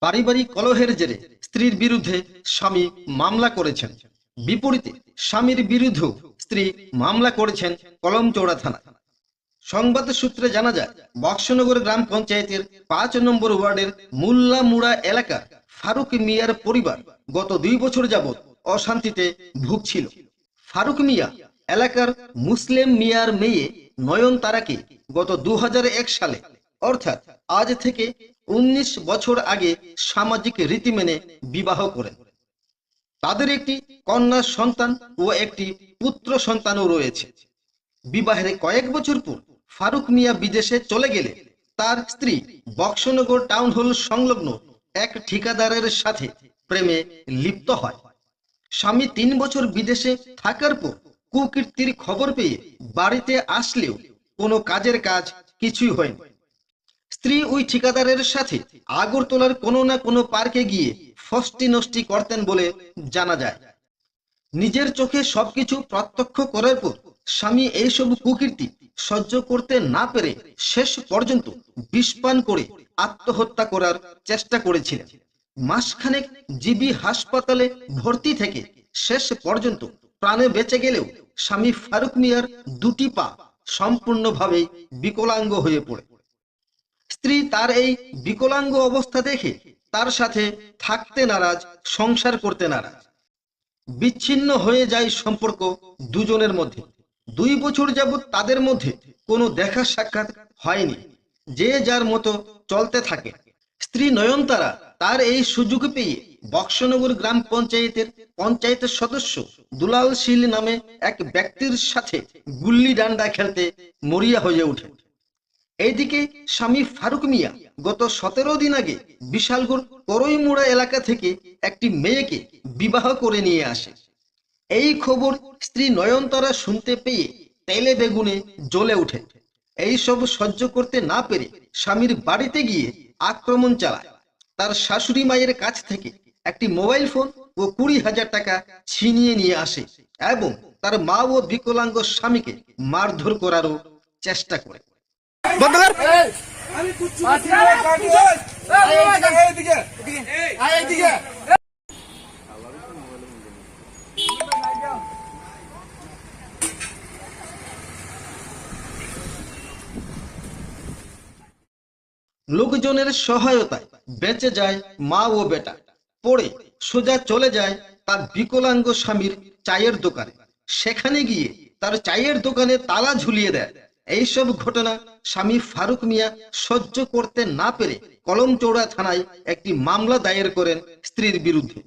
পারিবারিক কলহের জেরে স্ত্রীর বিরুদ্ধে স্বামী মামলা করেছেন। বিপরীতে স্বামীর বিরুদ্ধেও স্ত্রী মামলা করেছেন কলমচৌড়া থানায়। সংবাদ সূত্রে জানা যায়, বক্সনগর গ্রাম পঞ্চায়েতের ৫ নম্বর ওয়ার্ডের মুল্লামুড়া এলাকার ফারুক মিয়ার পরিবার গত ২ বছর যাবৎ অশান্তিতে ভুগছিল। ফারুক মিয়া এলাকার মুসলিম মিয়ার মেয়ে নয়নতারাকে গত ২০০১ সালে অর্থাৎ আজ থেকে ১৯ বছর আগে সামাজিক রীতি মেনে বিবাহ করেন। তাদের একটি কন্যা সন্তান ও একটি পুত্র সন্তানও রয়েছে। বিবাহের কয়েক বছর পর ফারুক মিয়া বিদেশে চলে গেলে তার স্ত্রী বক্সনগর টাউন হল সংলগ্ন এক ঠিকাদারের সাথে প্রেমে লিপ্ত হয়। স্বামী ৩ বছর বিদেশে থাকার পর কুকীর্তির খবর পেয়ে বাড়িতে আসলেও কোনো কাজের কাজ কিছুই হয়নি। স্ত্রী ওই ঠিকাদারের সাথে আগরতলার কোনো না কোনো পার্কে গিয়ে ফষ্টি নষ্টি করতেন বলে জানা যায়। নিজের চোখে সবকিছু প্রত্যক্ষ করার পর স্বামী এইসব কুকীর্তি সহ্য করতে না পেরে শেষ পর্যন্ত বিষপান করে আত্মহত্যা করার চেষ্টা করেছিলেন। মাসখানেক জিবি হাসপাতালে ভর্তি থেকে শেষ পর্যন্ত প্রাণে বেঁচে গেলেও স্বামী ফারুক মিয়ার দুটি পা সম্পূর্ণভাবে বিকলাঙ্গ হয়ে পড়ে। স্ত্রী তার এই বিকলাঙ্গ অবস্থা দেখে তার সাথে থাকতে নারাজ, সংসার করতে নারাজ। বিচ্ছিন্ন হয়ে যায় সম্পর্ক দুজনের মধ্যে। ২ বছর যাবৎ তাদের মধ্যে কোনো দেখা সাক্ষাৎ হয়নি, যে যার মতো চলতে থাকে। স্ত্রী নয়নতারা তার এই সুযোগ পেয়ে বক্সনগর গ্রাম পঞ্চায়েতের পঞ্চায়েত সদস্য দুলাল শীল নামে এক ব্যক্তির সাথে গুল্লি ডান্ডা খেলতে মরিয়া হয়ে ওঠে। এইদিকে স্বামী ফারুক মিয়া গত ১৭ দিন আগে বিশালগড় করইমুড়া এলাকা থেকে একটি মেয়েকে বিবাহ করে নিয়ে আসে। এই খবর স্ত্রী নয়নতারা শুনতে পেয়ে তেলে বেগুনে জ্বলে ওঠে। এই সব সহ্য করতে না পেরে স্বামীর বাড়িতে গিয়ে আক্রমণ চালায়। তার শাশুড়ি মায়ের কাছ থেকে একটি মোবাইল ফোন ও ২০,০০০ টাকা ছিনিয়ে নিয়ে আসে এবং তার মা ও বিকলাঙ্গ স্বামীকে মারধর করারও চেষ্টা করে। লোকজনের সহায়তায় বেঁচে যায় মা ও বেটা। পরে সোজা চলে যায় তার বিকলাঙ্গ স্বামীর চায়ের দোকানে। সেখানে গিয়ে তার চায়ের দোকানে তালা ঝুলিয়ে দেয়। এইসব ঘটনা স্বামী ফারুক মিয়া সহ্য করতে না পেরে কলমচৌড়া থানায় একটি মামলা দায়ের করেন স্ত্রীর বিরুদ্ধে।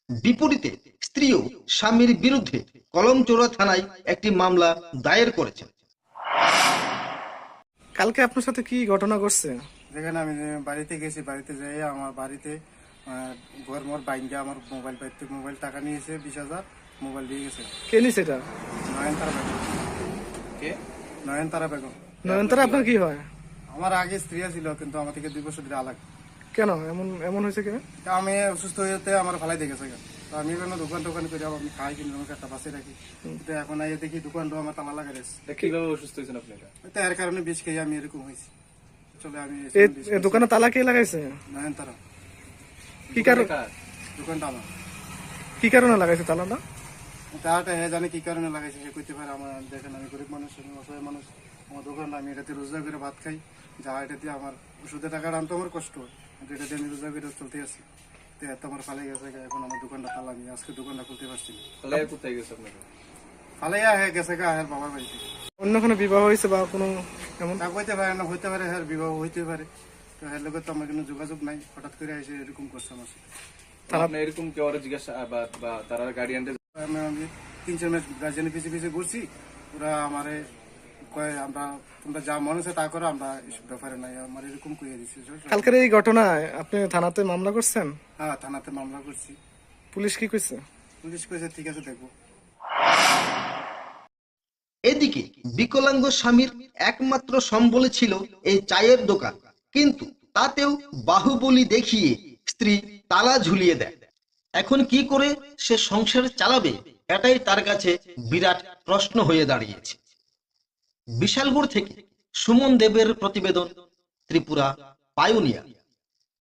বিপরীতে স্ত্রীও স্বামীর বিরুদ্ধে কলমচৌড়া থানায় একটি মামলা দায়ের করেছেন। কালকে আপনার সাথে কি ঘটনা ঘটছে? যেখানে আমি বাড়িতে গেছি, বাড়িতে যাই আমার বাড়িতে ঘর মোর বাইন্দে আমার মোবাইল টাকা নিয়েছে ২০,০০০, মোবাইল দিয়ে গেছে। কে নিছে এটা? নয়নতারা বেগম। কে? নয়নতারা বেগম। নয়নতারা আপনার কি হয়? আমার আগে স্ত্রী ছিল, কিন্তু আমার থেকে ২ বছর ধরে আলাদা। কেন এমন হয়েছে? কেন? আমি অসুস্থ হইতে আমার ফালাই দিয়ে গেছে। আমি এখানে দোকান করে আমি খাই, কিন্তু আমাকে একটা বাসে রাখি। কিন্তু এখন আইয়ে দেখি দোকানটা আমার তালা লাগা গেছে। কিভাবে অসুস্থ হয়েছেন আপনি? এর কারণে বিষ খেয়ে আমি এরকম হয়েছি। চলে আমি দোকানে তালা কে লাগাইছে? নয়নতারা। কি কারণ? দোকানটা আমার। কি কারণে লাগাইছে তালাটা? তাহাটা হ্যাঁ জানে কি কারণে লাগাইছে, সে করতে পারে। আমার দেখেন আমি গরিব মানুষ, অসহায় মানুষ। আমার দোকানটা আমি এটাতে রোজগার করে ভাত খাই, যা এটাতে আমার ওষুধের টাকাটা আনতে আমার কষ্ট হয়, কিন্তু এটাতে আমি রোজগার করে চলতে আসি। তো এত আমার ফালাই গেছে, এখন আমার দোকানটা তালা, আমি আজকে দোকানটা খুলতে পারছি না। কোথায় গেছে আপনাকে? ফালাইয়া হ্যাঁ গেছে হ্যাঁ বাবার বাড়িতে। অন্য কোনো বিবাহ হয়েছে বা কোনো এমন? তা হইতে পারে না, হইতে পারে হ্যাঁ বিবাহ হইতে পারে। তো হ্যাঁ লোকের তো আমার কোনো যোগাযোগ নাই, হঠাৎ করে এসে এরকম করছে আমার সাথে। আপনি এরকম কেউ আর জিজ্ঞাসা বা তারা গার্ডিয়ানদের? আমি ৩-৪ মাস গার্জেনের পিছিয়ে ঘুরছি। ওরা আমারে কয় আমরা তোমরা যা মনে হচ্ছে তা করো, আমরা এসব ব্যাপারে নাই, আমার এরকম কইয়ে দিচ্ছে। কালকের এই ঘটনায় আপনি থানাতে মামলা করছেন? হ্যাঁ থানাতে মামলা করছি। পুলিশ কি কইছে? পুলিশ কইছে ঠিক আছে দেখবো। এদিকে বিকলাঙ্গ স্বামীর একমাত্র সম্বলে ছিল এই চায়ের দোকান, কিন্তু তাতেও বাহুবলী দেখিয়ে স্ত্রী তালা ঝুলিয়ে দেয়। এখন কি করে সে সংসার চালাবে, এটাই তার কাছে বিরাট প্রশ্ন হয়ে দাঁড়িয়েছে। বিশালগড় থেকে সুমন দেবের প্রতিবেদন, ত্রিপুরা পায়োনিয়ার।